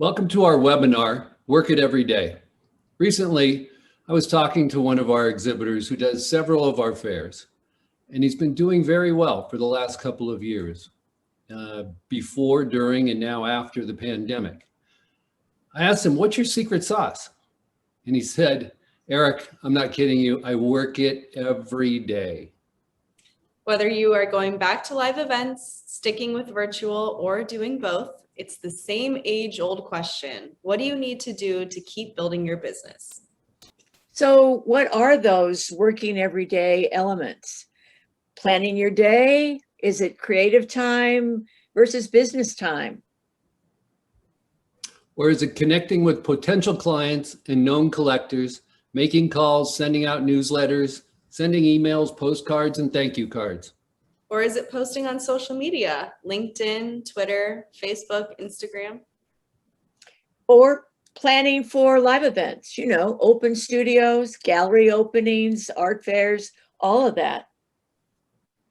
Welcome to our webinar, Work It Every Day. Recently, I was talking to one of our exhibitors who does several of our fairs, and he's been doing very well for the last couple of years, before, during, and now after the pandemic. I asked him, what's your secret sauce? And he said, Eric, I'm not kidding you, I work it every day. Whether you are going back to live events, sticking with virtual, or doing both, it's the same age-old question. What do you need to do to keep building your business? So what are those working everyday elements? Planning your day? Is it creative time versus business time? Or is it connecting with potential clients and known collectors, making calls, sending out newsletters, sending emails, postcards, and thank you cards? Or is it posting on social media, LinkedIn, Twitter, Facebook, Instagram? Or planning for live events, open studios, gallery openings, art fairs, all of that.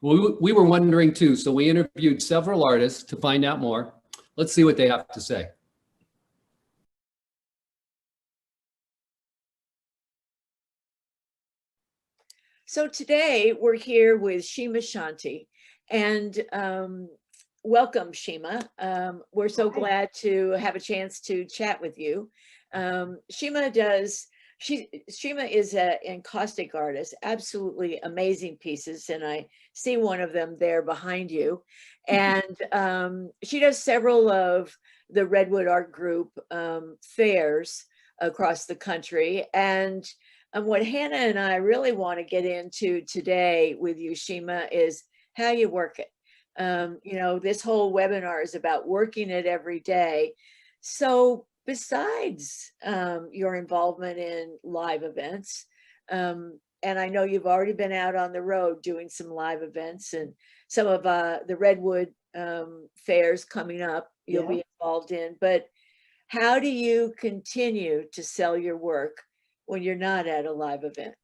We were wondering too, so we interviewed several artists to find out more. Let's see what they have to say. So today we're here with Shima Shanti, and welcome, Shima. We're so glad to have a chance to chat with you. Shima is an encaustic artist, absolutely amazing pieces, and I see one of them there behind you. And she does several of the Redwood Art Group fairs across the country. And what Hannah and I really want to get into today with you, Shima, is how you work it. This whole webinar is about working it every day. So besides your involvement in live events, and I know you've already been out on the road doing some live events, and some of the Redwood fairs coming up you'll be involved in, but how do you continue to sell your work when you're not at a live event?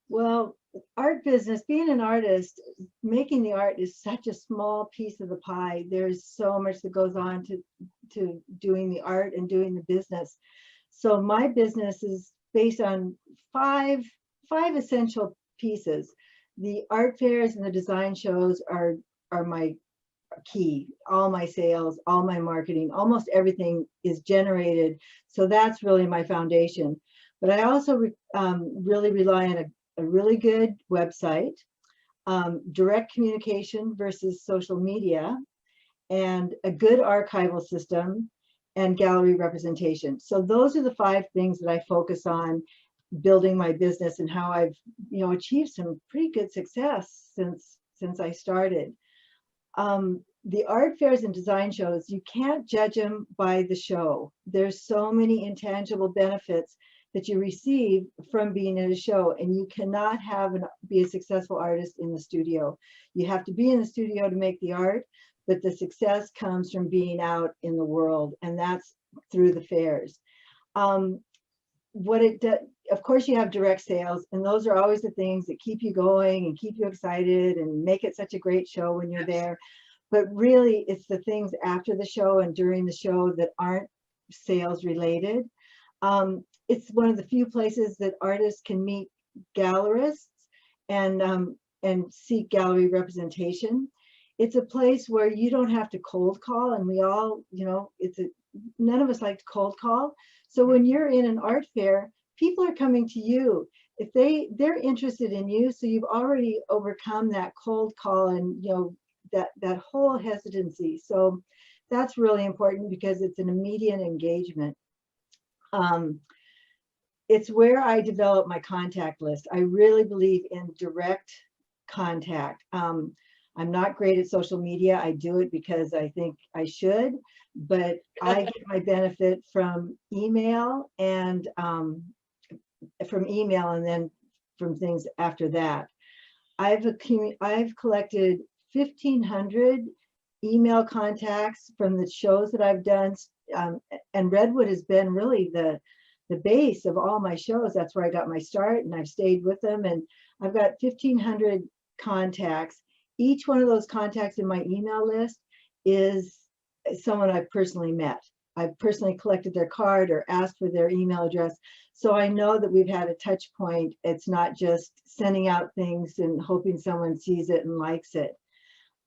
Well, art business, being an artist, making the art is such a small piece of the pie. There's so much that goes on to doing the art and doing the business. So my business is based on five essential pieces. The art fairs and the design shows are my key. All my sales, all my marketing, almost everything is generated. So that's really my foundation. But I also really rely on a really good website, direct communication versus social media, and a good archival system, and gallery representation. So those are the 5 things that I focus on building my business, and how I've achieved some pretty good success since I started. The art fairs and design shows, you can't judge them by the show. There's so many intangible benefits that you receive from being at a show, and you cannot be a successful artist in the studio. You have to be in the studio to make the art, but the success comes from being out in the world, and that's through the fairs. What it does, of course, you have direct sales, and those are always the things that keep you going and keep you excited and make it such a great show when you're there. But really, it's the things after the show and during the show that aren't sales related. It's one of the few places that artists can meet gallerists and seek gallery representation. It's a place where you don't have to cold call, and we all, none of us like to cold call. So when you're in an art fair, people are coming to you. If they're interested in you, so you've already overcome that cold call and that whole hesitancy. So that's really important because it's an immediate engagement. It's where I develop my contact list. I really believe in direct contact. I'm not great at social media. I do it because I think I should, but I get my benefit from email and then from things after that. I've collected 1,500 email contacts from the shows that I've done, and Redwood has been really the base of all my shows. That's where I got my start, and I've stayed with them, and I've got 1,500 contacts. Each one of those contacts in my email list is someone I've personally met. I've personally collected their card or asked for their email address. So I know that we've had a touch point. It's not just sending out things and hoping someone sees it and likes it.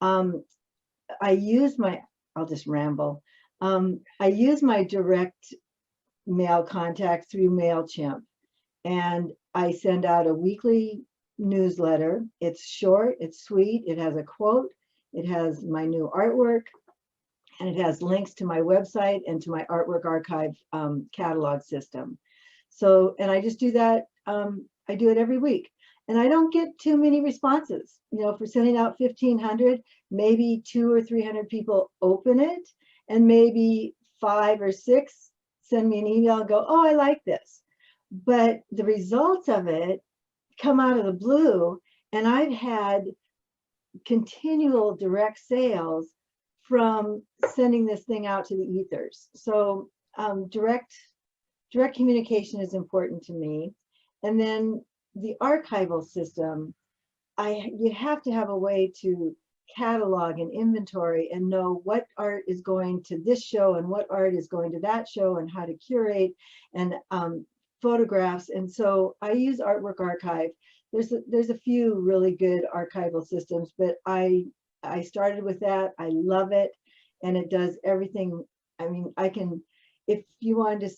I use my, I'll just ramble. I use my direct mail contact through MailChimp, and I send out a weekly newsletter. It's short, it's sweet, it has a quote, it has my new artwork, and it has links to my website and to my artwork archive catalog system. So, and I just do that, I do it every week. And I don't get too many responses. You know, for sending out 1,500, maybe 200 or 300 people open it, and maybe 5 or 6 send me an email and go, oh, I like this. But the results of it come out of the blue, and I've had continual direct sales from sending this thing out to the ethers. So direct communication is important to me. And then the archival system, you have to have a way to catalog and inventory and know what art is going to this show and what art is going to that show and how to curate and photographs. And so I use Artwork Archive. There's a few really good archival systems, but I started with that. I love it, and it does everything. I mean, I can, if you want to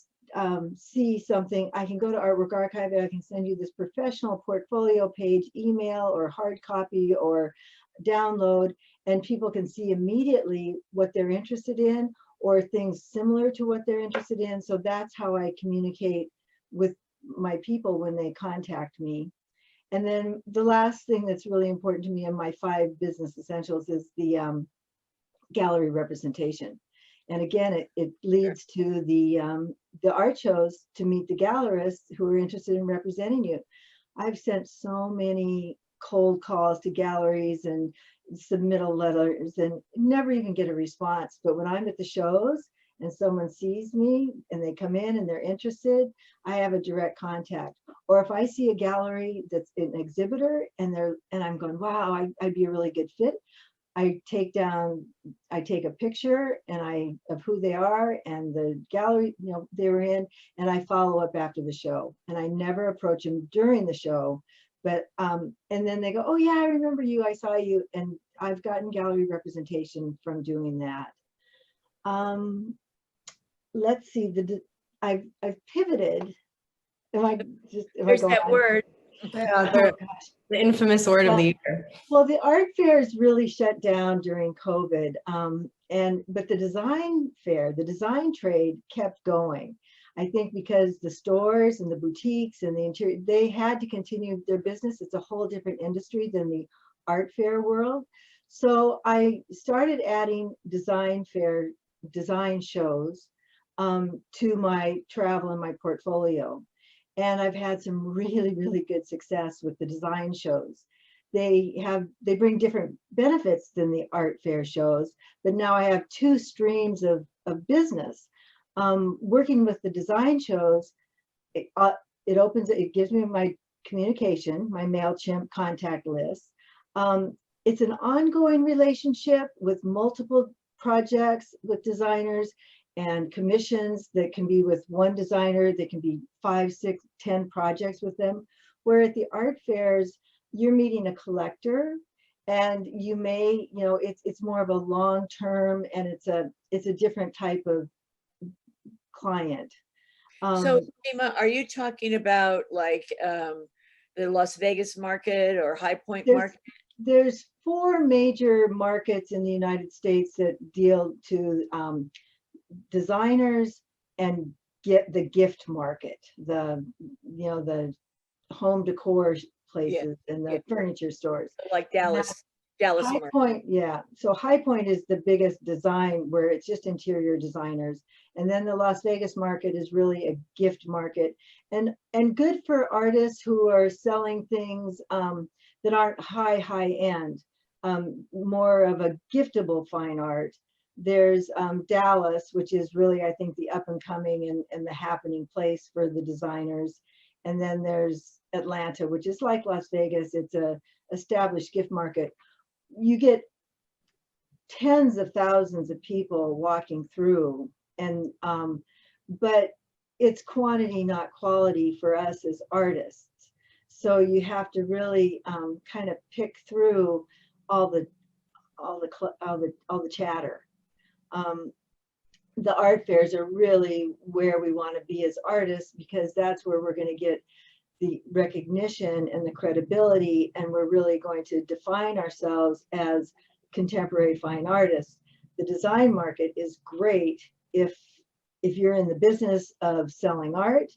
see something, I can go to Artwork Archive and I can send you this professional portfolio page, email or hard copy or download, and people can see immediately what they're interested in or things similar to what they're interested in. So that's how I communicate with my people when they contact me. And then the last thing that's really important to me in my 5 business essentials is the gallery representation. And again, it leads to the art shows to meet the gallerists who are interested in representing you. I've sent so many cold calls to galleries and submittal letters and never even get a response. But when I'm at the shows and someone sees me and they come in and they're interested, I have a direct contact. Or if I see a gallery that's an exhibitor and I'm going, wow, I'd be a really good fit. I take a picture of who they are and the gallery, you know, they were in, and I follow up after the show. And I never approach them during the show, but and then they go, oh yeah, I remember you, I saw you. And I've gotten gallery representation from doing that. Let's see, I've pivoted. There's that on? word. Yeah, Oh, gosh. the infamous word of the year. Well, the art fairs really shut down during COVID, but the design fair, the design trade kept going. I think because the stores and the boutiques and the interior, they had to continue their business. It's a whole different industry than the art fair world. So I started adding design shows to my travel and my portfolio. And I've had some really, really good success with the design shows. They bring different benefits than the art fair shows, but now I have 2 streams of business. Working with the design shows, it gives me my communication, my MailChimp contact list. It's an ongoing relationship with multiple projects with designers and commissions that can be with one designer, that can be 5, 6, 10 projects with them. Where at the art fairs, you're meeting a collector, and you may, you know, it's more of a long term, and it's a different type of client. So, Shima, are you talking about like the Las Vegas market or High Point market? There's 4 major markets in the United States that deal to designers and get the gift market, the home decor places and the furniture stores. Like Dallas High market. Point, yeah. So High Point is the biggest design, where it's just interior designers. And then the Las Vegas market is really a gift market, and good for artists who are selling things that aren't high end, more of a giftable fine art. There's Dallas, which is really, I think, the up and coming and the happening place for the designers. And then there's Atlanta, which is like Las Vegas. It's a established gift market. You get tens of thousands of people walking through, but it's quantity, not quality for us as artists. So you have to really kind of pick through all the chatter. The art fairs are really where we want to be as artists, because that's where we're going to get the recognition and the credibility, and we're really going to define ourselves as contemporary fine artists. The design market is great if you're in the business of selling art,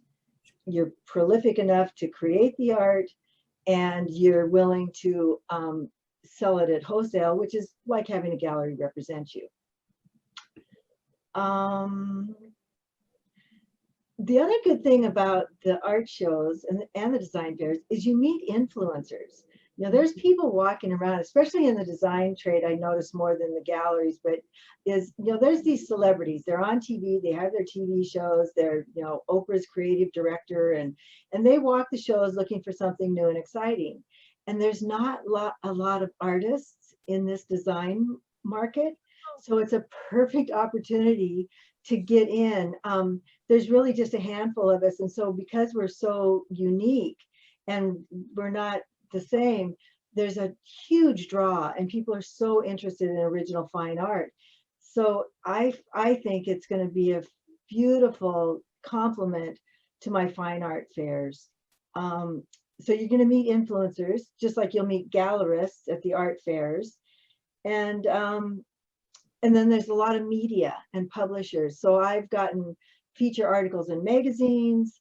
you're prolific enough to create the art, and you're willing to sell it at wholesale, which is like having a gallery represent you. The other good thing about the art shows and the design fairs is you meet influencers. You know, there's people walking around, especially in the design trade, I notice more than the galleries, but there's these celebrities, they're on TV, they have their TV shows, they're, Oprah's creative director, and they walk the shows looking for something new and exciting. And there's not a lot of artists in this design market. So it's a perfect opportunity to get in. There's really just a handful of us. And so because we're so unique and we're not the same, there's a huge draw, and people are so interested in original fine art. So I think it's going to be a beautiful complement to my fine art fairs. So you're going to meet influencers, just like you'll meet gallerists at the art fairs. And then there's a lot of media and publishers. So I've gotten feature articles in magazines.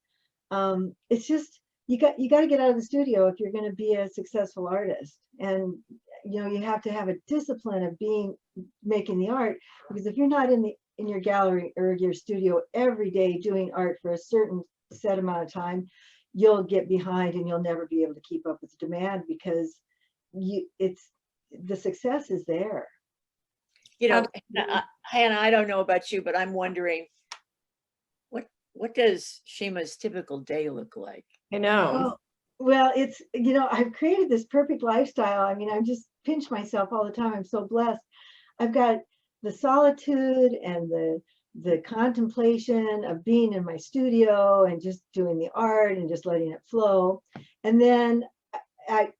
It's just, you got to get out of the studio if you're going to be a successful artist. And, you have to have a discipline of making the art, because if you're not in your gallery or your studio every day doing art for a certain set amount of time, you'll get behind and you'll never be able to keep up with the demand, because the success is there. Hannah, I don't know about you, but I'm wondering, what does Shima's typical day look like? I know. Well, it's, I've created this perfect lifestyle. I mean, I just pinch myself all the time. I'm so blessed. I've got the solitude and the contemplation of being in my studio and just doing the art and just letting it flow. And then I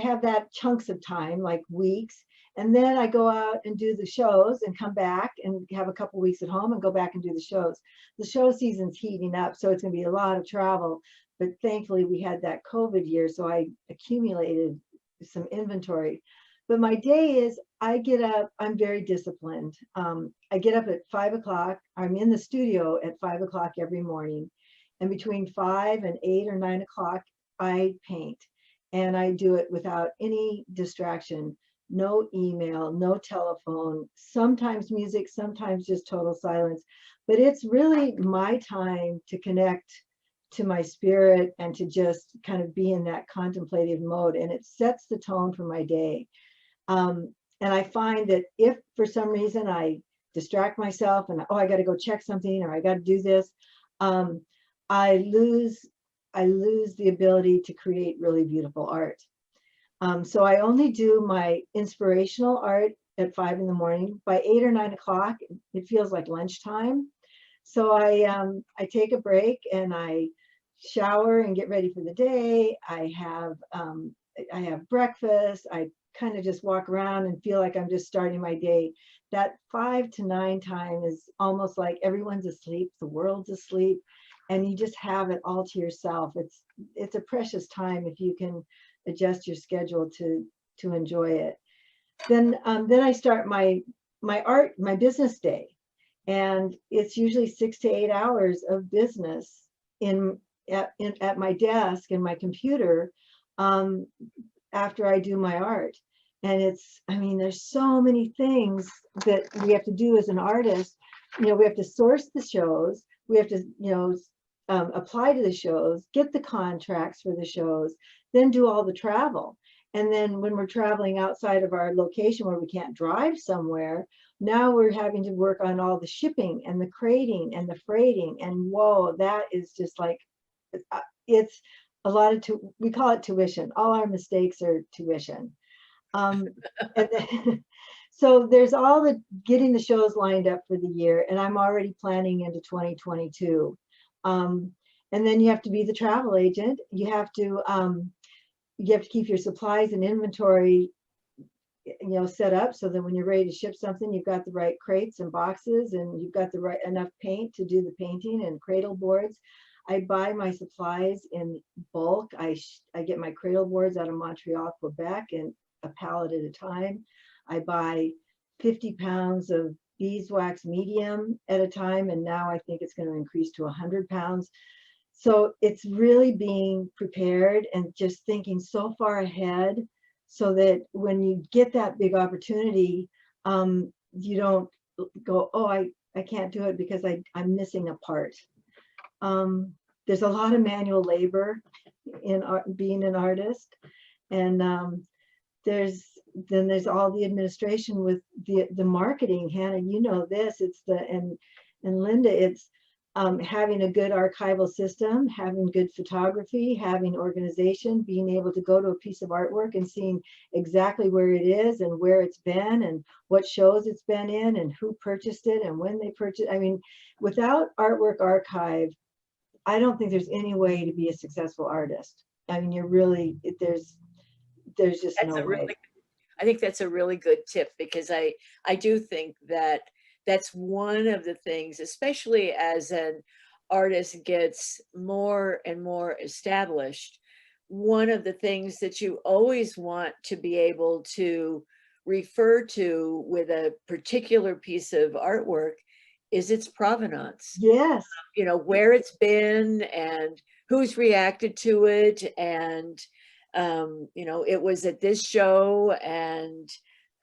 have that chunks of time, like weeks. And then I go out and do the shows and come back and have a couple weeks at home and go back and do the shows. The show season's heating up, so it's going to be a lot of travel. But thankfully, we had that COVID year, so I accumulated some inventory. But my day is, I get up, I'm very disciplined. I get up at 5 o'clock. I'm in the studio at 5 o'clock every morning. And between 5 and 8 or 9 o'clock, I paint. And I do it without any distraction. No email, no telephone, sometimes music, sometimes just total silence. But it's really my time to connect to my spirit and to just kind of be in that contemplative mode. And it sets the tone for my day. And I find that if for some reason I distract myself and, I got to go check something, or I got to do this, I lose the ability to create really beautiful art. So I only do my inspirational art at 5 in the morning. By 8 or 9 o'clock, it feels like lunchtime. So I take a break and I shower and get ready for the day. I have breakfast. I kind of just walk around and feel like I'm just starting my day. That 5 to 9 time is almost like everyone's asleep, the world's asleep, and you just have it all to yourself. It's a precious time if you can adjust your schedule to enjoy it. Then I start my business day, and it's usually 6 to 8 hours of business at my desk and my computer after I do my art. And there's so many things that we have to do as an artist. We have to source the shows, we have to apply to the shows, get the contracts for the shows, then do all the travel. And then when we're traveling outside of our location where we can't drive somewhere, now we're having to work on all the shipping and the crating and the freighting. And whoa, that is just like, it's a lot of, we call it tuition. All our mistakes are tuition. Um, and then, so there's all the getting the shows lined up for the year, and I'm already planning into 2022. And then you have to be the travel agent. You have to keep your supplies and inventory, set up so that when you're ready to ship something, you've got the right crates and boxes, and you've got the right enough paint to do the painting and cradle boards. I buy my supplies in bulk. I get my cradle boards out of Montreal, Quebec, and a pallet at a time. I buy 50 pounds of beeswax medium at a time, and now I think it's going to increase to 100 pounds. So it's really being prepared and just thinking so far ahead, so that when you get that big opportunity, you don't go, oh, I can't do it because I'm missing a part. There's a lot of manual labor in being an artist, and there's all the administration with the marketing. Hannah, you know this. It's and Linda, it's having a good archival system, having good photography, having organization, being able to go to a piece of artwork and seeing exactly where it is and where it's been and what shows it's been in and who purchased it and when they purchased. I mean, without artwork archive, I don't think there's any way to be a successful artist. I mean, there's just no way. I think that's a really good tip, because I do think that that's one of the things, especially as an artist gets more and more established, one of the things that you always want to be able to refer to with a particular piece of artwork is its provenance. Yes. Where it's been and who's reacted to it. And, it was at this show, and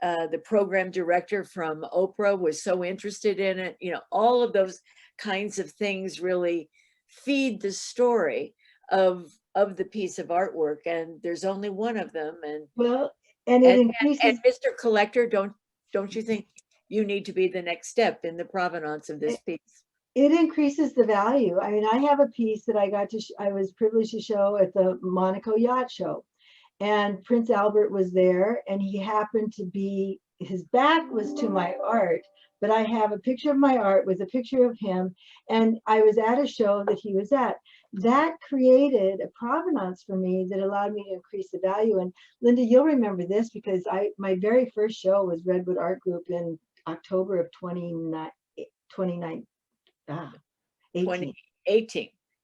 the program director from Oprah was so interested in it. All of those kinds of things really feed the story of the piece of artwork, and there's only one of them. And well, and it increases. And Mr. Collector, don't you think you need to be the next step in the provenance of this piece? It increases the value. I mean, I have a piece that I was privileged to show at the Monaco Yacht Show, and Prince Albert was there, and he happened to be, his back was to my art, but I have a picture of my art with a picture of him, and I was at a show that he was at. That created a provenance for me that allowed me to increase the value. And Linda, you'll remember this, because my very first show was Redwood Art Group in October of 2018.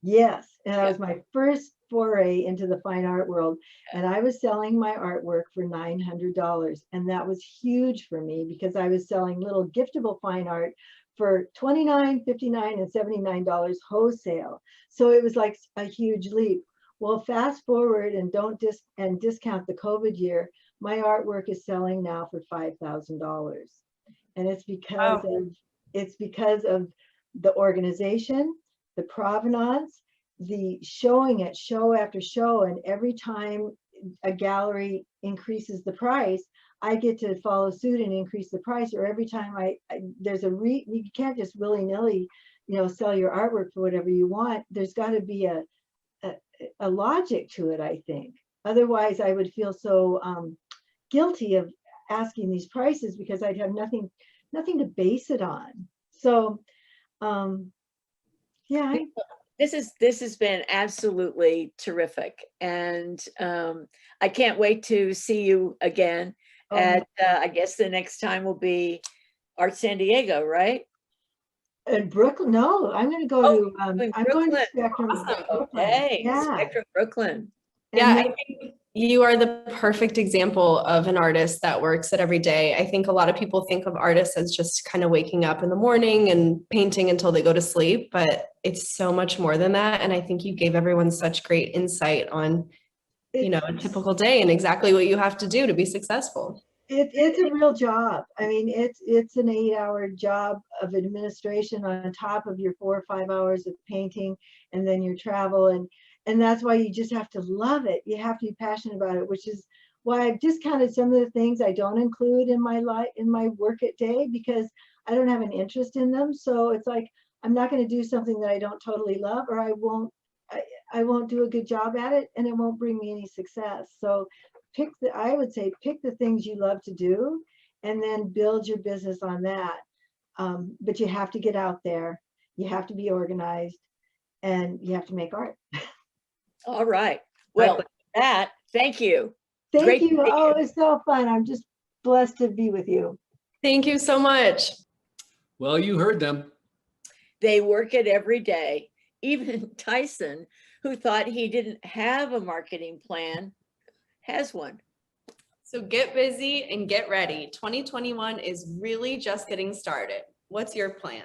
Yes, and that was my first foray into the fine art world, and I was selling my artwork for $900, and that was huge for me, because I was selling little giftable fine art for $29, $59, and $79 wholesale. So it was like a huge leap. Well, fast forward and discount the COVID year, my artwork is selling now for $5,000, and it's because of the organization, the provenance, the showing at show after show, and every time a gallery increases the price, I get to follow suit and increase the price. Or every time you can't just willy-nilly, sell your artwork for whatever you want. There's got to be a logic to it, I think. Otherwise, I would feel so guilty of asking these prices, because I'd have nothing to base it on. So, yeah. This has been absolutely terrific, and I can't wait to see you again at I guess the next time will be Art San Diego, right? In Brooklyn? No, I'm going to go to I'm going to Spectrum. Awesome. Brooklyn. Okay, Yeah. Spectrum Brooklyn. Yeah, I think you are the perfect example of an artist that works it every day. I think a lot of people think of artists as just kind of waking up in the morning and painting until they go to sleep, but it's so much more than that. And I think you gave everyone such great insight on, a typical day and exactly what you have to do to be successful. It's a real job. I mean, it's an 8-hour job of administration on top of your 4 or 5 hours of painting, and then your travel, and that's why you just have to love it. You have to be passionate about it, which is why I've discounted some of the things I don't include in my work at day, because I don't have an interest in them. So it's like, I'm not going to do something that I don't totally love, or I won't do a good job at it, and it won't bring me any success. So I would say pick the things you love to do and then build your business on that. But you have to get out there, you have to be organized, and you have to make art. All right. Well, with that, thank you. Thank Great to you. meet Oh, you. it's so fun. I'm just blessed to be with you. Thank you so much. Well, you heard them. They work it every day. Even Tyson, who thought he didn't have a marketing plan, has one. So get busy and get ready. 2021 is really just getting started. What's your plan?